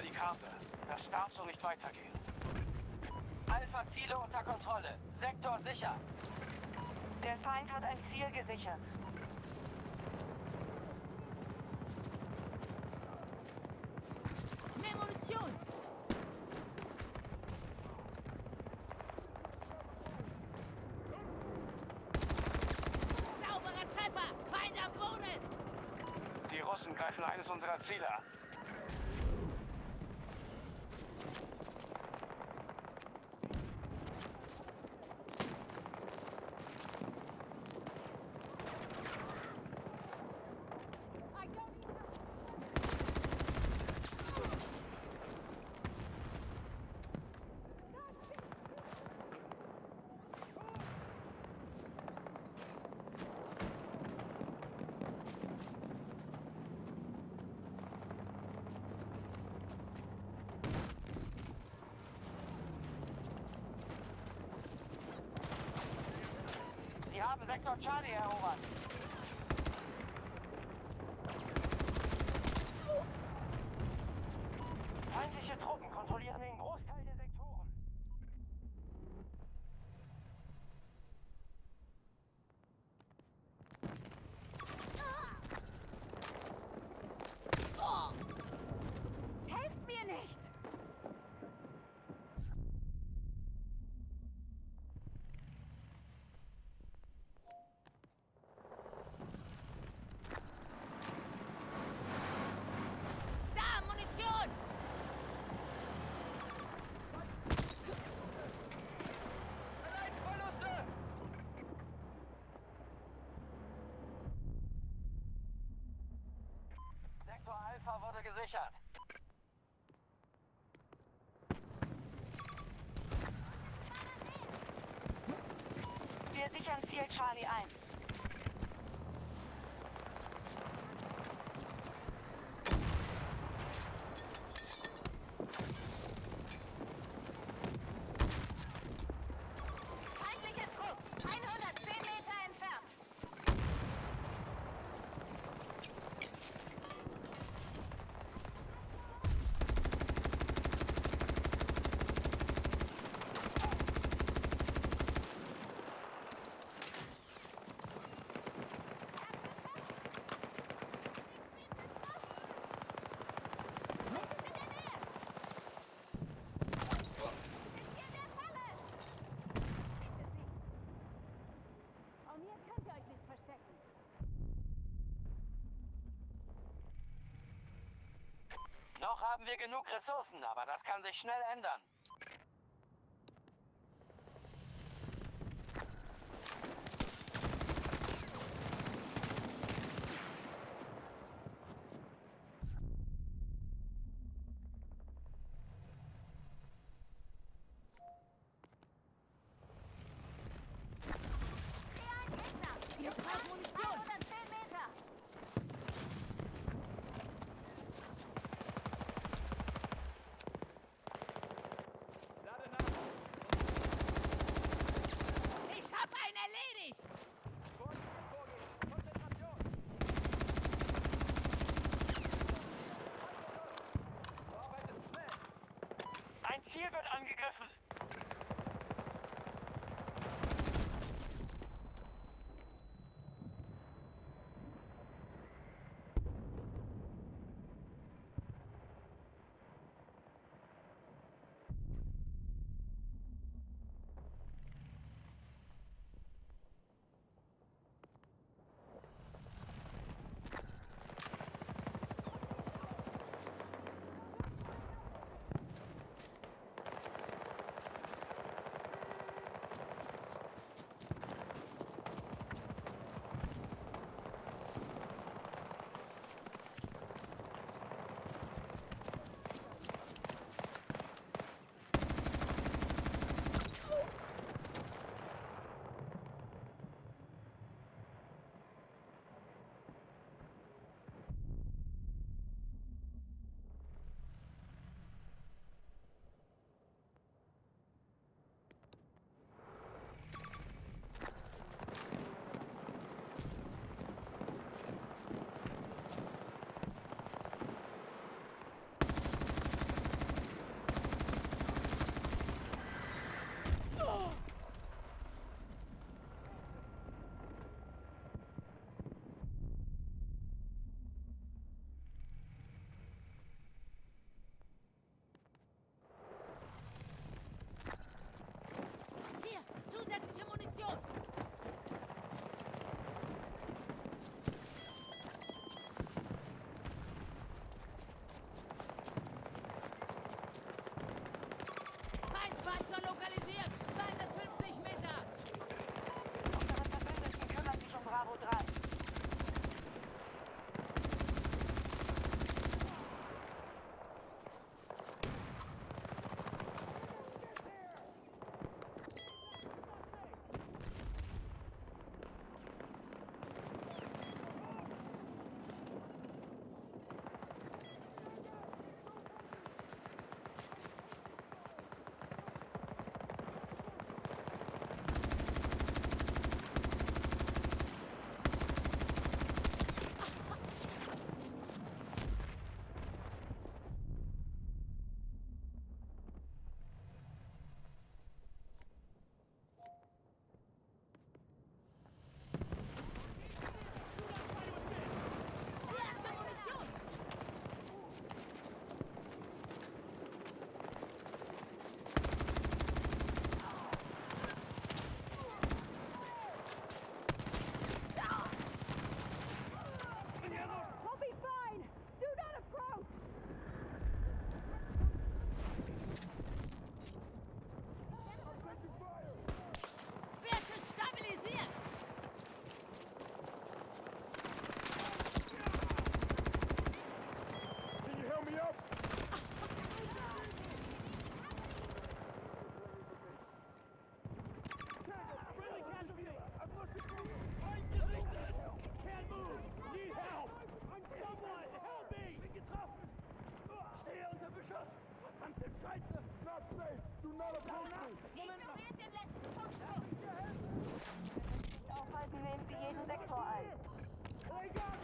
die Karte. Das darf so nicht weitergehen. Alpha, Ziele unter Kontrolle. Sektor sicher. Der Feind hat ein Ziel gesichert. Mehr Munition! Sauberer Treffer! Feind am Boden! Die Russen greifen eines unserer Ziele an. Sie haben Sektor Charlie erobert. Feindliche Truppen kontrollieren den Großteil der Sektoren. Helft mir nicht! Da, Munition! Sektor Alpha wurde gesichert. Wir sichern Ziel Charlie 1. Feindlicher Trupp! 110 Meter entfernt! Vor mir könnt ihr euch nicht verstecken. Noch haben wir genug Ressourcen, aber das kann sich schnell ändern. Ihr braucht Munition! 110 Meter!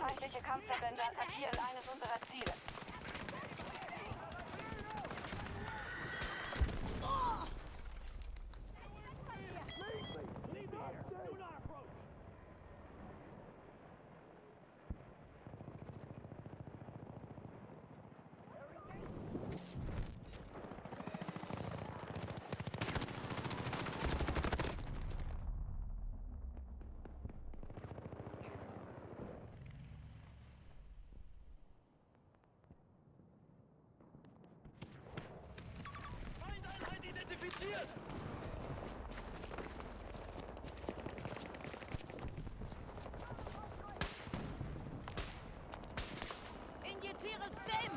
Feindliche Kampfverbände attackieren eines unserer Ziele. Injiziere Stim!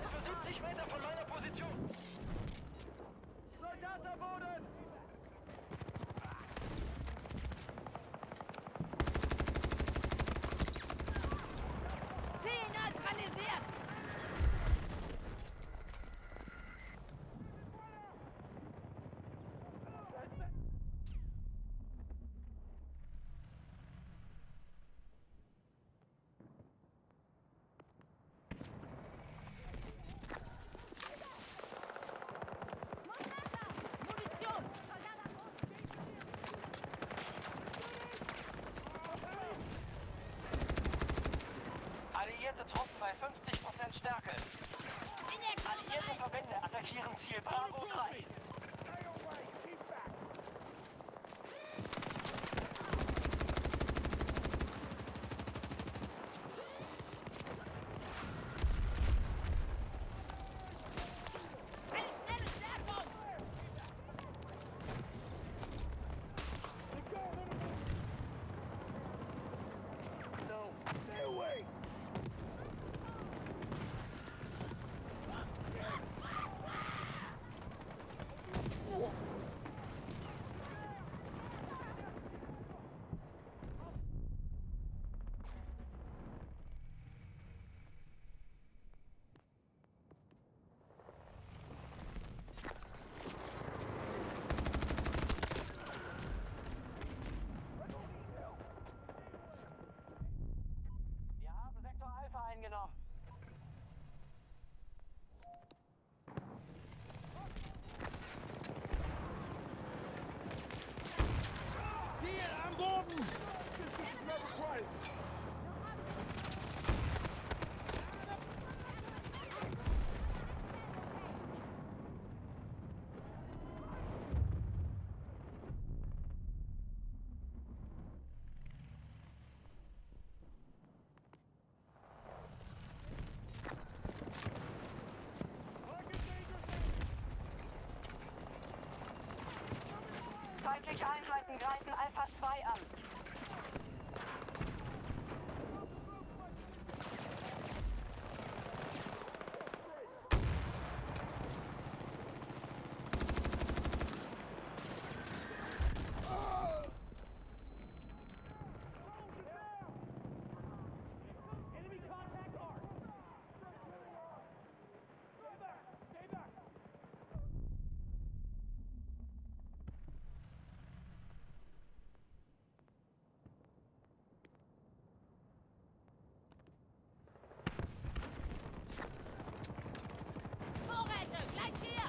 Etwa 70 Meter von meiner Position. Soldat am Boden! Ziel neutralisiert! Munition! Alliierte Truppen bei 50% Stärke. Alliierte Verbände attackieren Ziel Bravo 3. Eine schnelle Stärkung! Wir haben Sektor Alpha eingenommen. Ziel am Boden! Feindliche Einheiten greifen Alpha 2 an. Enemy contact arc! Stay back! Stay back! Vorräte, gleich hier!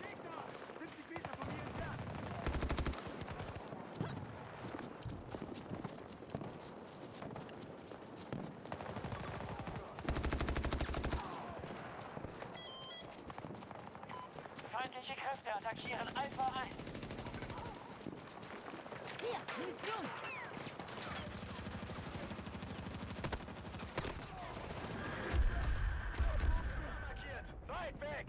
Gegner! 70 Meter von mir entfernt! Feindliche Kräfte attackieren Alpha 1. Hier, Munition! Markiert! Weit weg!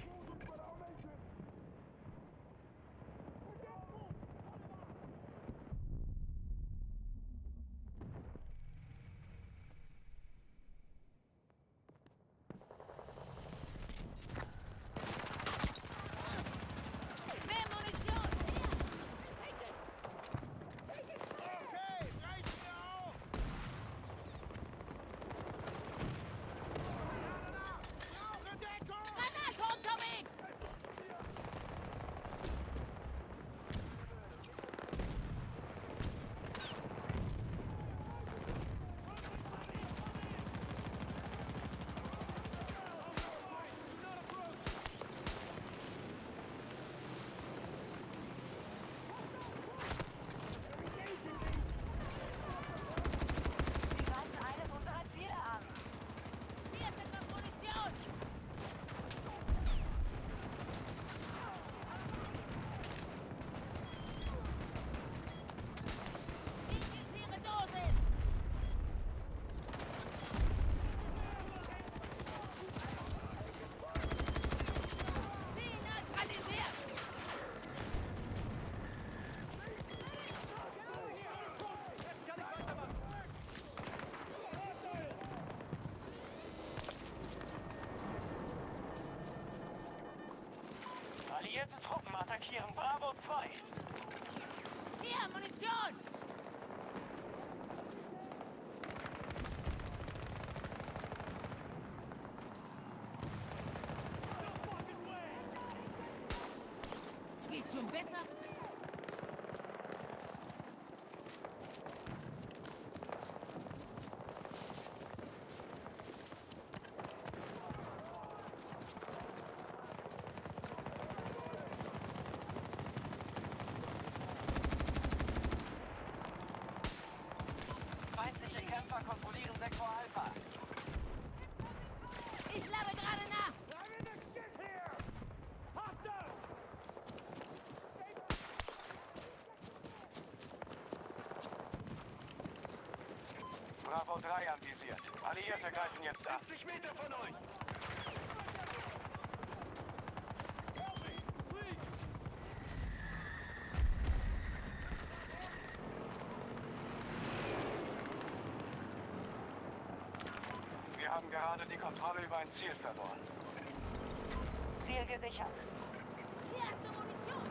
attackieren Bravo 2. Hier, Munition! Geht's schon besser? Feindliche Kämpfer kontrollieren Sektor Alpha. Ich lade gerade nach! Bravo 3 anvisiert. Alliierte greifen jetzt an. 50 Meter von euch. Wir haben gerade die Kontrolle über ein Ziel verloren. Ziel gesichert. Hier hast du Munition!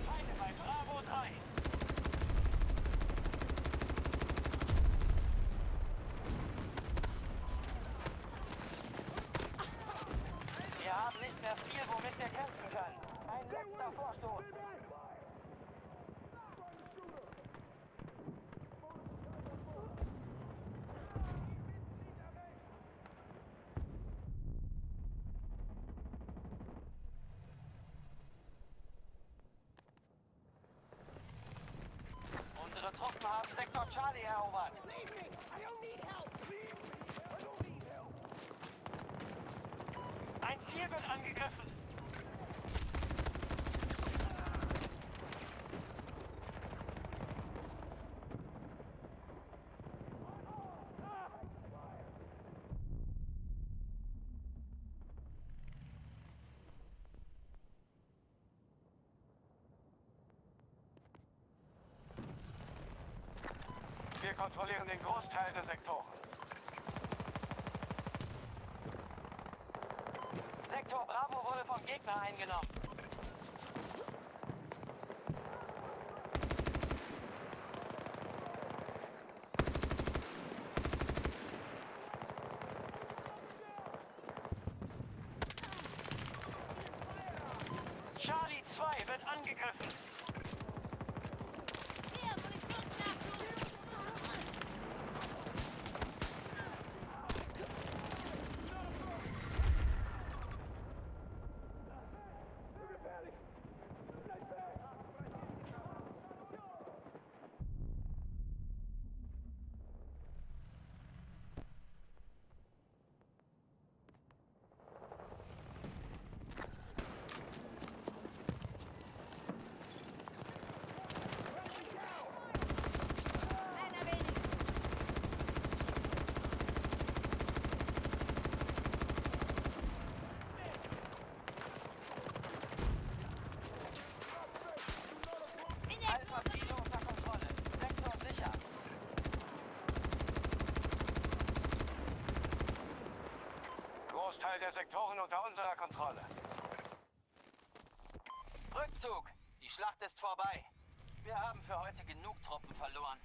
Feinde bei Bravo 3. Wir haben nicht mehr viel, womit wir kämpfen können. Ein letzter Vorstoß. Unsere Truppen haben Sektor Charlie erobert. Ein Ziel wird angegriffen. Wir kontrollieren den Großteil der Sektoren. Sektor Bravo wurde vom Gegner eingenommen. Charlie 2 wird angegriffen. Hier, Munitionsnachschub! Einer weniger! In der Alpha Ziele unter Kontrolle. Sektor sicher. Großteil der Sektoren unter unserer Kontrolle. Rückzug. Die Schlacht ist vorbei. Wir haben für heute genug Truppen verloren.